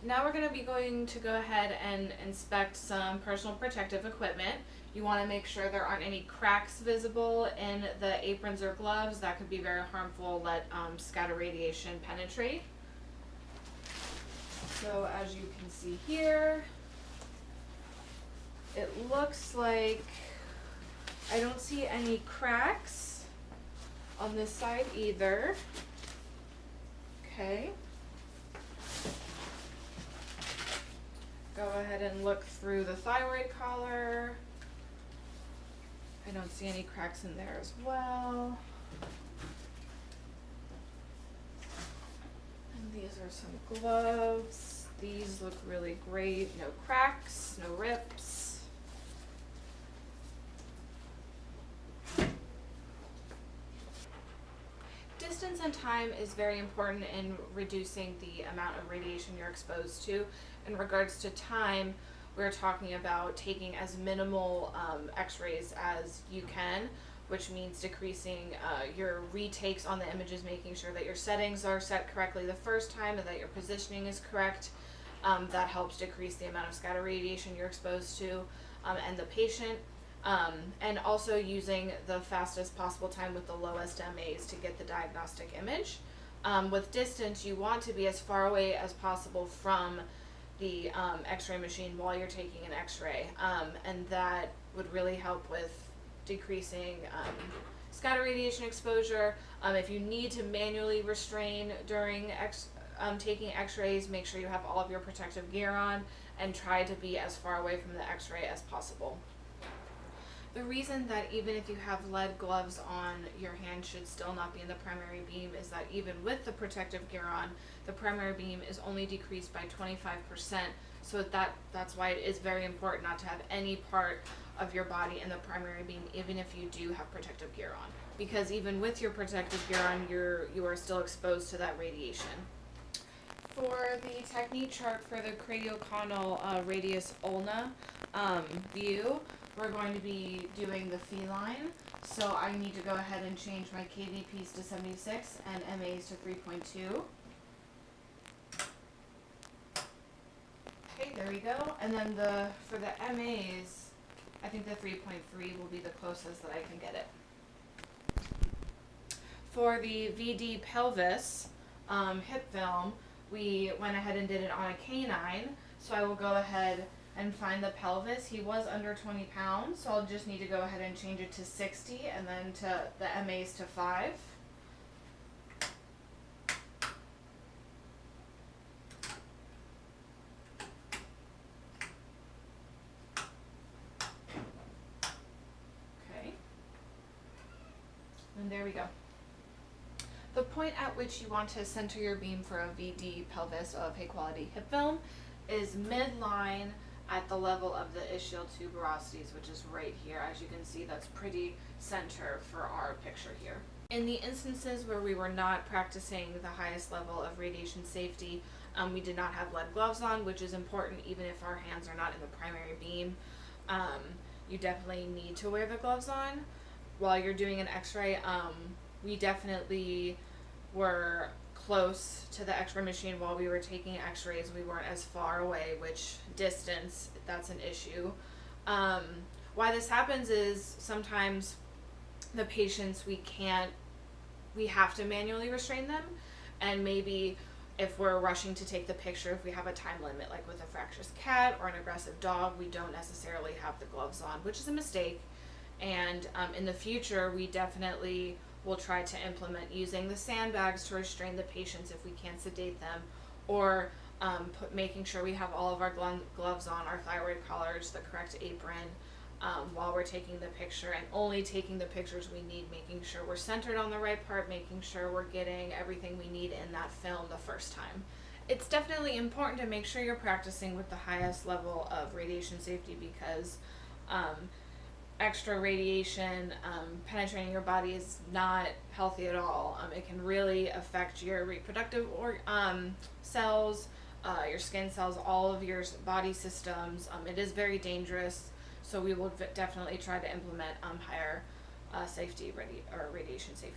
Now we're going to be going to go ahead and inspect some personal protective equipment. You want to make sure there aren't any cracks visible in the aprons or gloves. That could be very harmful, let scatter radiation penetrate. So as you can see here, it looks like I don't see any cracks on this side either. Okay. Go ahead and look through the thyroid collar. I don't see any cracks in there as well. And these are some gloves. These look really great. No cracks, no rips. Distance and time is very important in reducing the amount of radiation you're exposed to. In regards to time, we're talking about taking as minimal x-rays as you can, which means decreasing your retakes on the images, making sure that your settings are set correctly the first time and that your positioning is correct. That helps decrease the amount of scatter radiation you're exposed to and the patient. And also using the fastest possible time with the lowest MAs to get the diagnostic image. With distance, you want to be as far away as possible from the x-ray machine while you're taking an x-ray, and that would really help with decreasing scatter radiation exposure. If you need to manually restrain during taking x-rays, make sure you have all of your protective gear on and try to be as far away from the x-ray as possible. The reason that even if you have lead gloves on, your hand should still not be in the primary beam is that even with the protective gear on, the primary beam is only decreased by 25%. So that's why it is very important not to have any part of your body in the primary beam, even if you do have protective gear on. Because even with your protective gear on, you are still exposed to that radiation. For the technique chart for the cradiocondylar radius ulna view, we're going to be doing the feline. So I need to go ahead and change my KVPs to 76 and MAs to 3.2. Okay, there we go. And then for the MAs, I think the 3.3 will be the closest that I can get it. For the VD pelvis hip film, we went ahead and did it on a canine. So I will go ahead and find the pelvis. He was under 20 pounds, so I'll just need to go ahead and change it to 60 and then to the MAs to 5. Okay. And there we go. The point at which you want to center your beam for a VD pelvis of high quality hip film is midline at the level of the ischial tuberosities, which is right here. As you can see, that's pretty center for our picture here. In the instances where we were not practicing the highest level of radiation safety, we did not have lead gloves on, which is important even if our hands are not in the primary beam. You definitely need to wear the gloves on while you're doing an x-ray. We definitely were close to the x-ray machine while we were taking x-rays. We weren't as far away, which distance, that's an issue. Why this happens is sometimes the patients we have to manually restrain them, and maybe if we're rushing to take the picture, if we have a time limit, like with a fractious cat or an aggressive dog, we don't necessarily have the gloves on, which is a mistake. And in the future, we definitely will try to implement using the sandbags to restrain the patients if we can't sedate them, or making sure we have all of our gloves on, our thyroid collars, the correct apron while we're taking the picture, and only taking the pictures we need, making sure we're centered on the right part, making sure we're getting everything we need in that film the first time. It's definitely important to make sure you're practicing with the highest level of radiation safety, because extra radiation penetrating your body is not healthy at all. It can really affect your reproductive cells, your skin cells, all of your body systems. It is very dangerous, so we will definitely try to implement higher safety radiation safety.